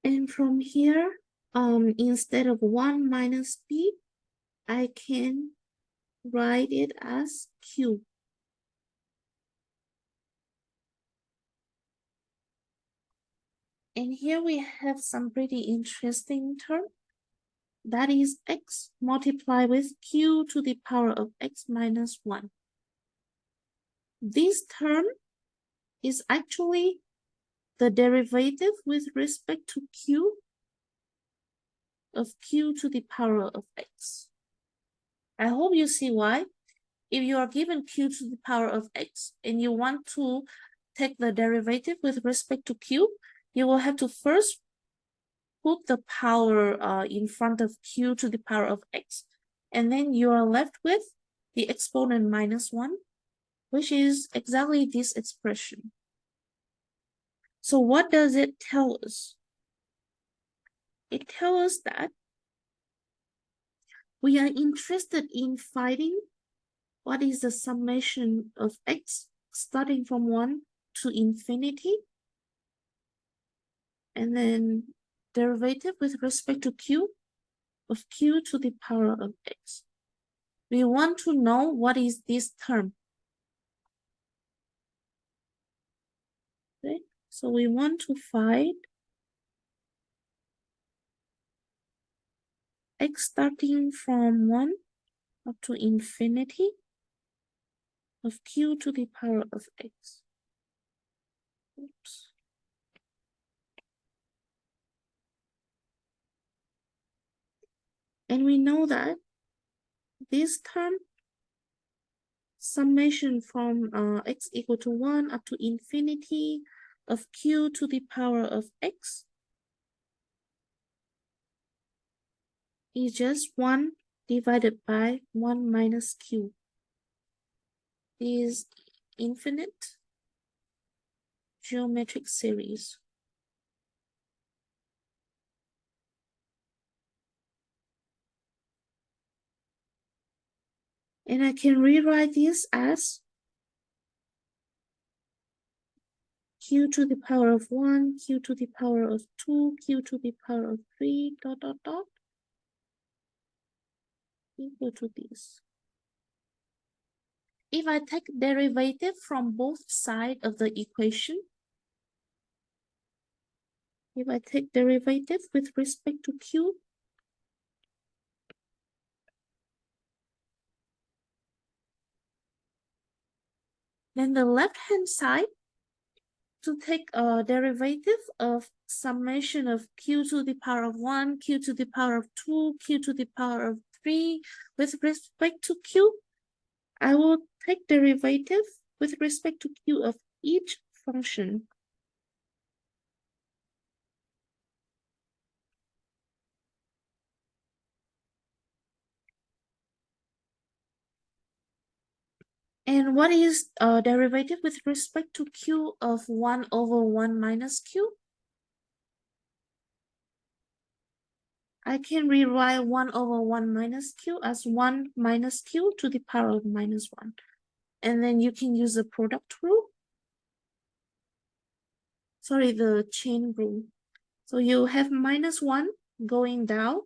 And from here, instead of 1 minus b, I can write it as q. And here we have some pretty interesting term. That is x multiplied with q to the power of x minus 1. This term is actually the derivative with respect to q of q to the power of x. I hope you see why. If you are given q to the power of x and you want to take the derivative with respect to q, you will have to first put the power in front of q to the power of x. And then you are left with the exponent minus 1, which is exactly this expression. So what does it tell us? It tells us that we are interested in finding what is the summation of x starting from 1 to infinity, and then derivative with respect to q of q to the power of x. We want to know what is this term. Okay, so we want to find x starting from 1 up to infinity of q to the power of x. Oops. And we know that this term, summation from x equal to 1 up to infinity of q to the power of x, is just 1 divided by 1 minus q. Is infinite geometric series. And I can rewrite this as q to the power of 1, q to the power of 2, q to the power of 3, dot, dot, dot, equal to this. If I take derivative from both sides of the equation, if I take derivative with respect to q, then the left-hand side, to take a derivative of summation of q to the power of 1, q to the power of 2, q to the power of 3 with respect to q, I will take derivative with respect to q of each function. And what is derivative with respect to q of 1 over 1 minus q? I can rewrite 1 over 1 minus q as 1 minus q to the power of minus 1. And then you can use the product rule. Sorry, the chain rule. So you have minus 1 going down,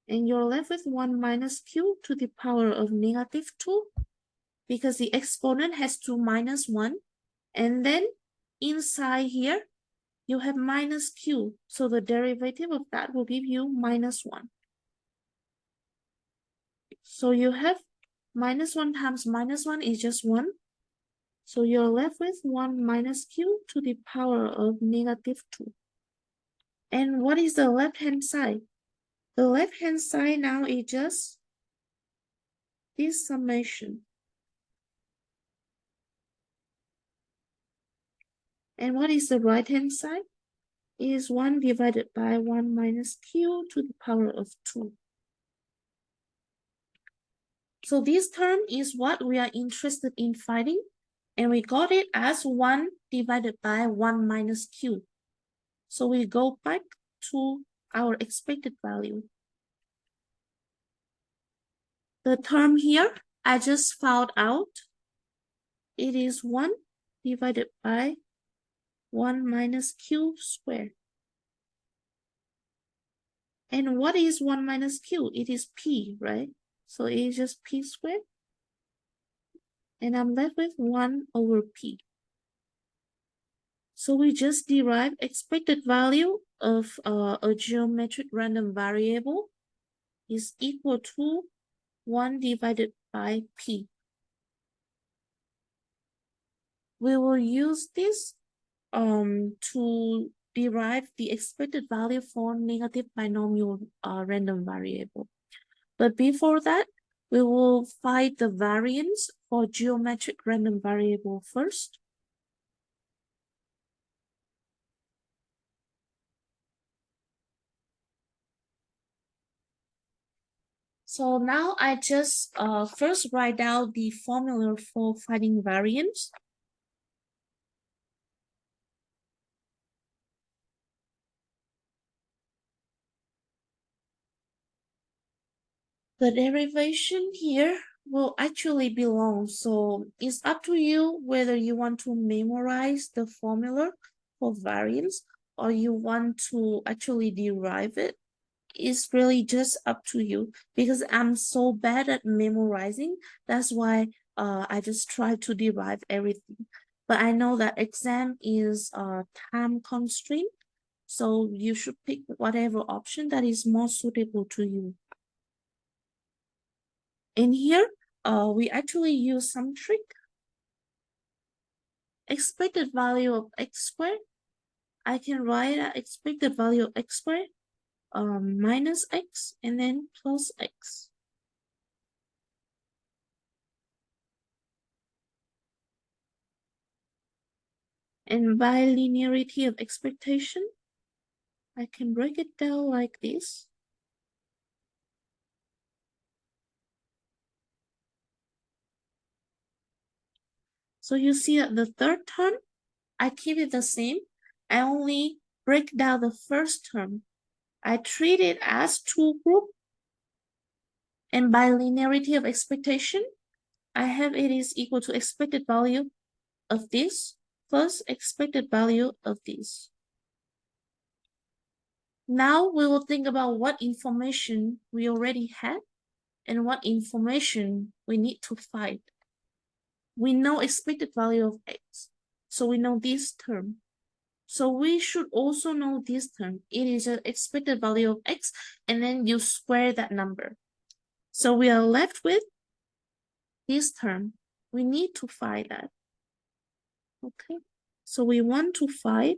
and you're left with 1 minus q to the power of negative 2, because the exponent has to minus 1. And then inside here, you have minus q. So the derivative of that will give you minus 1. So you have minus 1 times minus 1 is just 1. So you're left with 1 minus q to the power of negative 2. And what is the left-hand side? The left-hand side now is just this summation. And what is the right-hand side? It is 1 divided by 1 minus q to the power of 2. So this term is what we are interested in finding. And we got it as 1 divided by 1 minus q. So we go back to our expected value. The term here, I just found out, it is 1 divided by 1 minus q squared. And what is 1 minus q? It is p, right? So it is just p squared. And I'm left with 1 over p. So we just derive expected value of a geometric random variable is equal to 1 divided by p. We will use this to derive the expected value for negative binomial random variable. But before that, we will find the variance for geometric random variable first. So now I just first write down the formula for finding variance. The derivation here will actually belong. So it's up to you whether you want to memorize the formula for variance or you want to actually derive it. It's really just up to you because I'm so bad at memorizing. That's why I just try to derive everything. But I know that exam is time constraint. So you should pick whatever option that is more suitable to you. In here, we actually use some trick. Expected value of x squared. I can write expected value of x squared minus x and then plus x. And by linearity of expectation, I can break it down like this. So you see that the third term, I keep it the same. I only break down the first term. I treat it as two groups. And by linearity of expectation, I have it is equal to expected value of this plus expected value of this. Now we will think about what information we already had and what information we need to find. We know expected value of x, so we know this term. So we should also know this term. It is an expected value of x, and then you square that number. So we are left with this term. We need to find that. Okay, so we want to find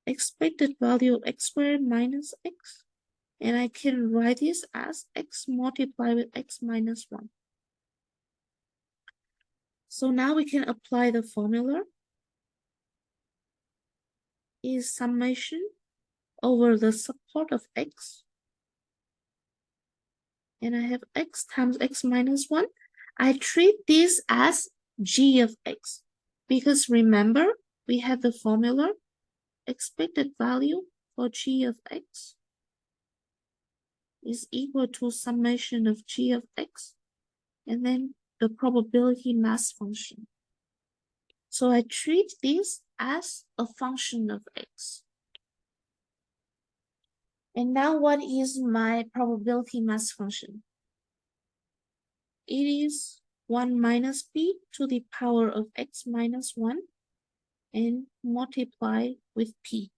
expected value of x squared minus x. And I can write this as x multiplied with x minus 1. So now we can apply the formula. Is summation over the support of x. And I have x times x minus 1. I treat this as g of x. Because remember, we have the formula expected value for g of x is equal to summation of g of x and then the probability mass function. So I treat this as a function of x. And now what is my probability mass function? It is 1 minus b to the power of x minus 1 and multiply with p.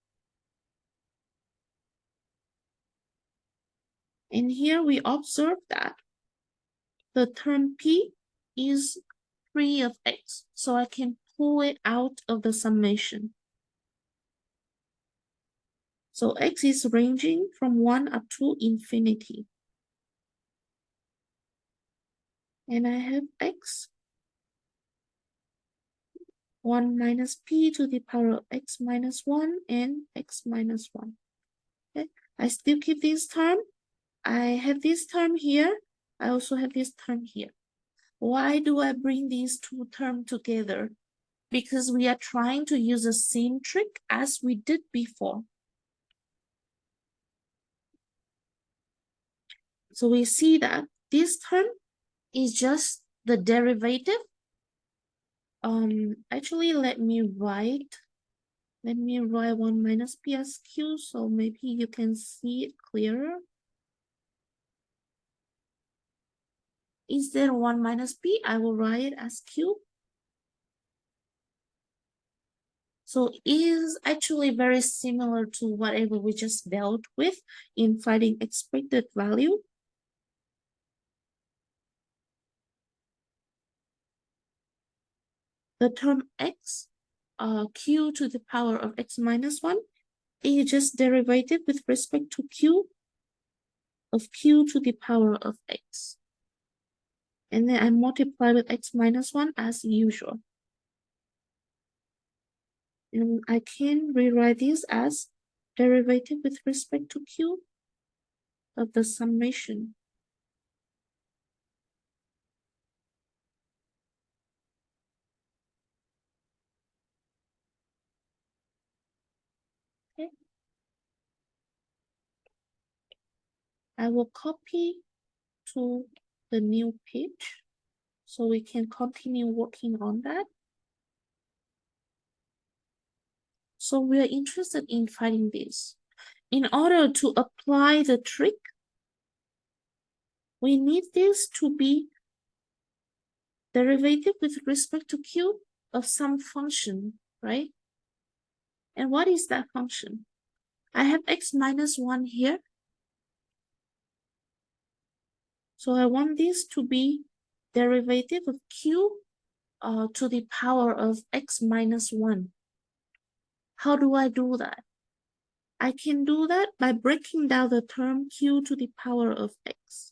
And here we observe that the term p is 3 of x, so I can pull it out of the summation. So x is ranging from 1 up to infinity. And I have x 1 minus p to the power of x minus 1 and x minus 1. Okay, I still keep this term. I have this term here. I also have this term here. Why do I bring these two terms together? Because we are trying to use the same trick as we did before. So we see that this term is just the derivative. Actually, let me write Let me write 1 minus p as q, so maybe you can see it clearer. Instead of 1 minus p, I will write it as q. So it is actually very similar to whatever we just dealt with in finding expected value. The term x, q to the power of x minus 1, is just derivative with respect to q of q to the power of x. And then I multiply with x minus 1 as usual. And I can rewrite this as derivative with respect to q of the summation. Okay. I will copy to the new page so we can continue working on that. So we are interested in finding this. In order to apply the trick, we need this to be derivative with respect to q of some function, right? And what is that function? I have x minus 1 here. So I want this to be derivative of q to the power of x minus 1. How do I do that? I can do that by breaking down the term q to the power of x.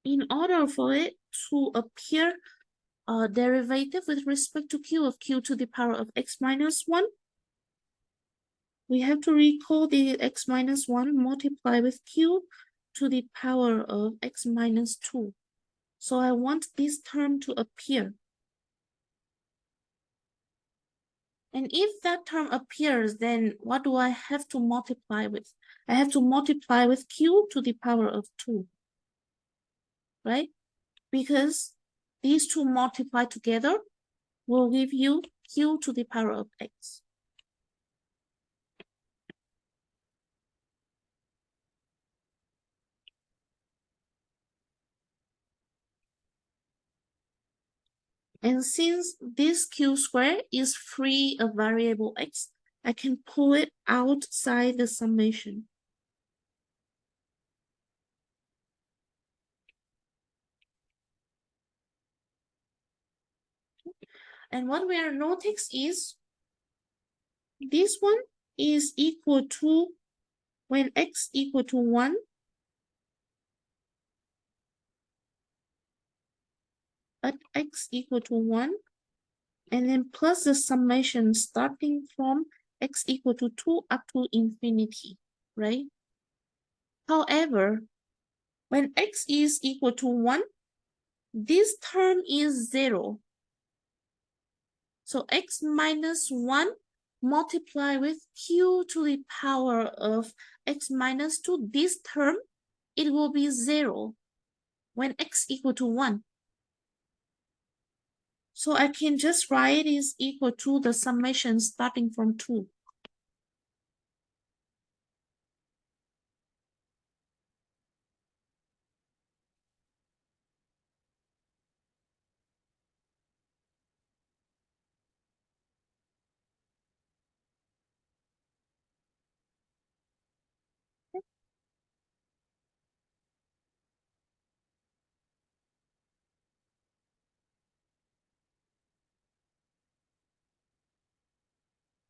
In order for it to appear derivative with respect to q of q to the power of x minus 1, we have to recall the x minus 1 multiply with q to the power of x minus 2. So I want this term to appear. And if that term appears, then what do I have to multiply with? I have to multiply with q to the power of 2, right? Because these two multiply together will give you q to the power of x. And since this q squared is free of variable x, I can pull it outside the summation. And what we are noticing is this one is equal to, when x equal to 1, at x equal to 1, and then plus the summation starting from x equal to 2 up to infinity, right? However, when x is equal to 1, this term is 0. So x minus 1 multiply with q to the power of x minus 2, this term, it will be 0 when x equal to 1. So I can just write it is equal to the summation starting from 2.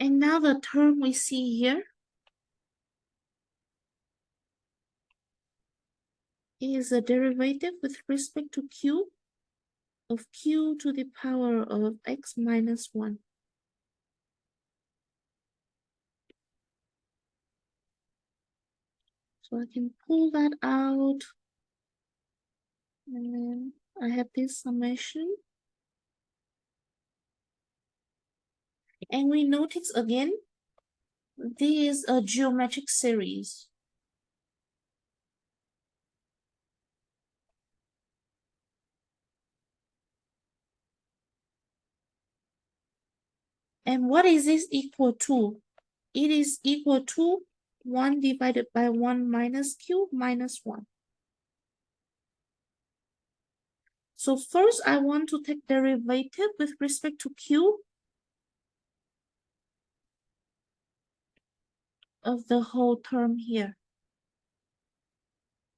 And now the term we see here is a derivative with respect to q of q to the power of x minus 1. So I can pull that out. And then I have this summation. And we notice again, this is a geometric series. And what is this equal to? It is equal to 1 divided by 1 minus q minus 1. So first I want to take derivative with respect to q of the whole term here.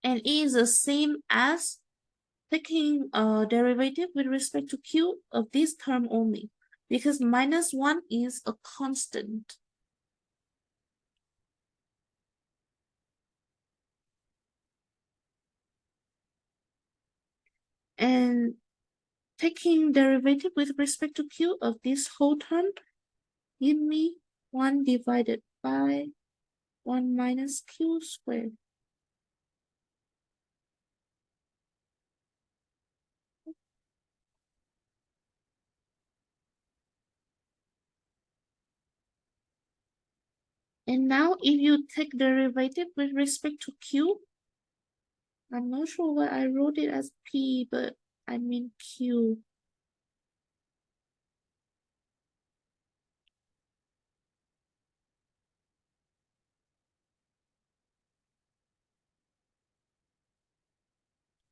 And it is the same as taking a derivative with respect to q of this term only, because minus 1 is a constant. And taking derivative with respect to q of this whole term give me 1 divided by 1 minus q squared. And now if you take derivative with respect to q, I'm not sure why I wrote it as p, but I mean q.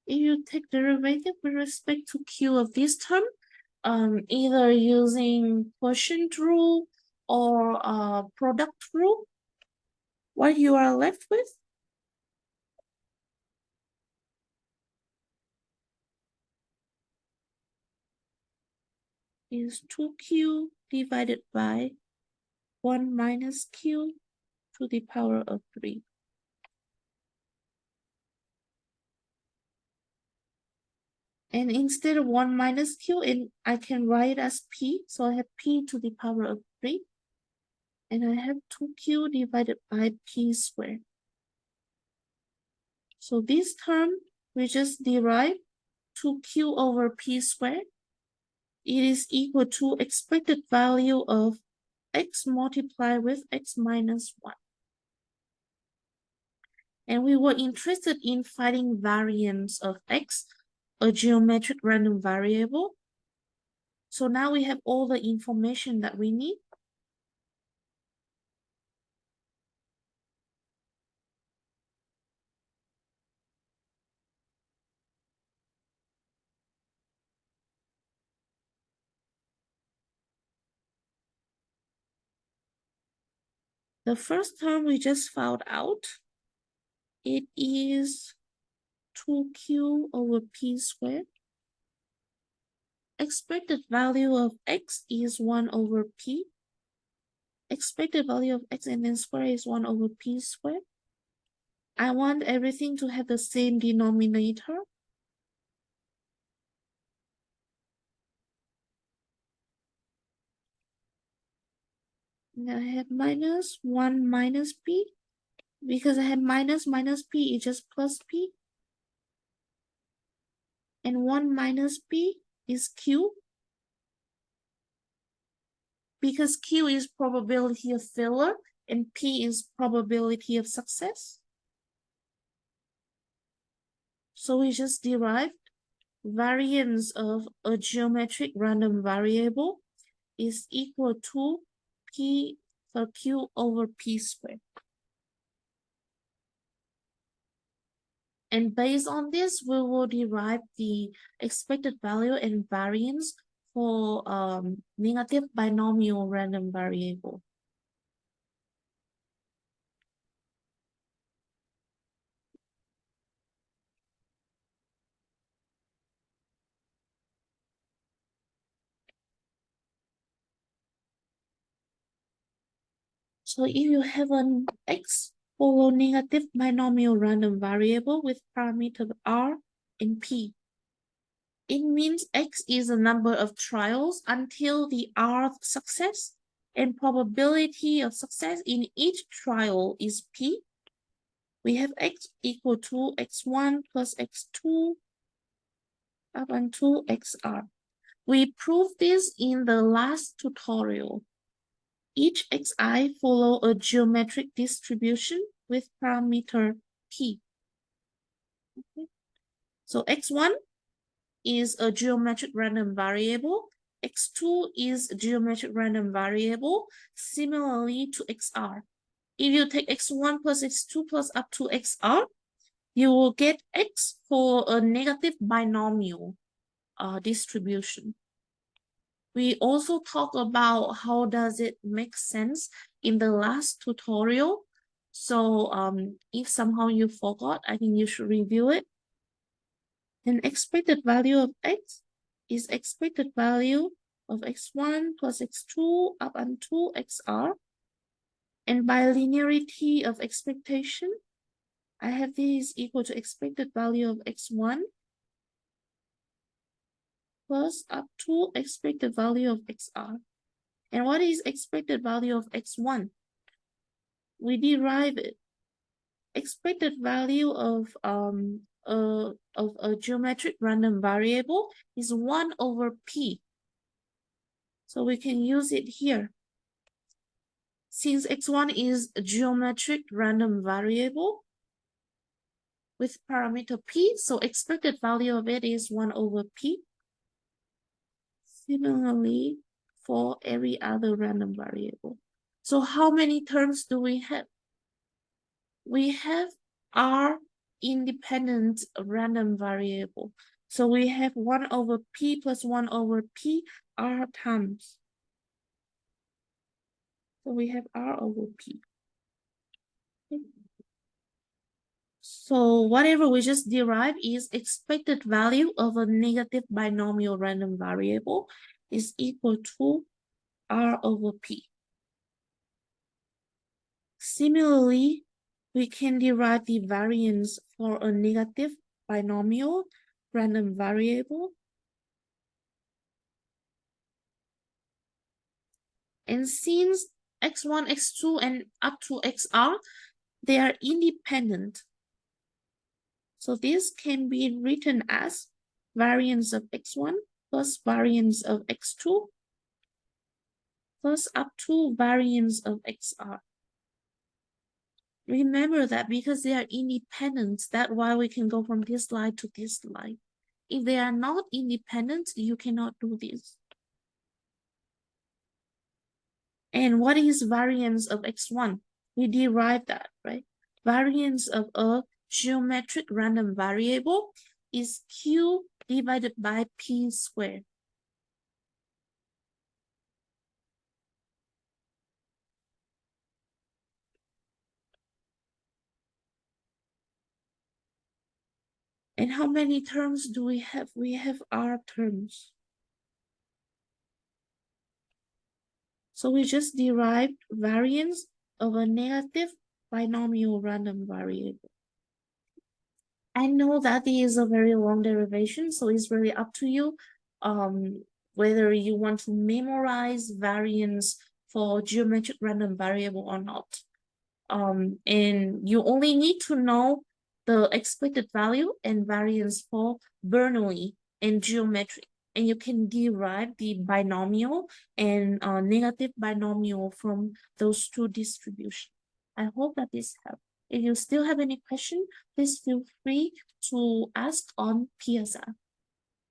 If you take derivative with respect to q of this term, either using quotient rule or product rule, what you are left with is 2q divided by 1 minus q to the power of 3. And instead of 1 minus q, I can write it as p. So I have p to the power of 3. And I have 2q divided by p squared. So this term, we just derive 2q over p squared. It is equal to expected value of x multiplied with x minus 1. And we were interested in finding variance of x, a geometric random variable. So now we have all the information that we need. The first term we just found out, it is 2q over p squared. Expected value of x is 1 over p. Expected value of x and then square is 1 over p squared. I want everything to have the same denominator. And I have minus 1 minus p. Because I have minus p, it's just plus p. And 1 minus p is q. Because q is probability of failure and p is probability of success. So we just derived variance of a geometric random variable is equal to p for q over p squared. And based on this, we will derive the expected value and variance for negative binomial random variable. So if you have an x for a negative binomial random variable with parameter r and p, it means x is the number of trials until the rth success, and probability of success in each trial is p. We have x equal to x1 plus x2 up until xr. We proved this in the last tutorial. Each xi follow a geometric distribution with parameter p. Okay. So x1 is a geometric random variable x2 is geometric random variable, similarly to xr. If you take x1 plus x2 plus up to xr, you will get x for a negative binomial distribution. We also talk about how does it make sense in the last tutorial. So if somehow you forgot, I think you should review it. An expected value of x is expected value of x1 plus x2 up until xr. And by linearity of expectation, I have this equal to expected value of x1 plus up to expected value of xr. And what is expected value of x1? We derive it. Expected value of a geometric random variable is 1 over p. So we can use it here. Since x1 is a geometric random variable with parameter p, so expected value of it is 1 over p. Similarly, for every other random variable. So how many terms do we have? We have r independent random variable. So we have 1 over p plus 1 over p r times. So we have r over p. Okay. So whatever we just derived is expected value of a negative binomial random variable is equal to r over p. Similarly, we can derive the variance for a negative binomial random variable. And since x1, x2, and up to xr, they are independent. So this can be written as variance of x1 plus variance of x2 plus up to variance of xr. Remember that because they are independent, that's why we can go from this line to this line. If they are not independent, you cannot do this. And what is variance of x1? We derive that, right? Variance of a geometric random variable is q divided by p squared. And how many terms do we have? We have r terms. So we just derived variance of a negative binomial random variable. I know that is a very long derivation, so it's really up to you whether you want to memorize variance for geometric random variable or not. And you only need to know the expected value and variance for Bernoulli and geometric. And you can derive the binomial and negative binomial from those two distributions. I hope that this helped. If you still have any question, please feel free to ask on PSR.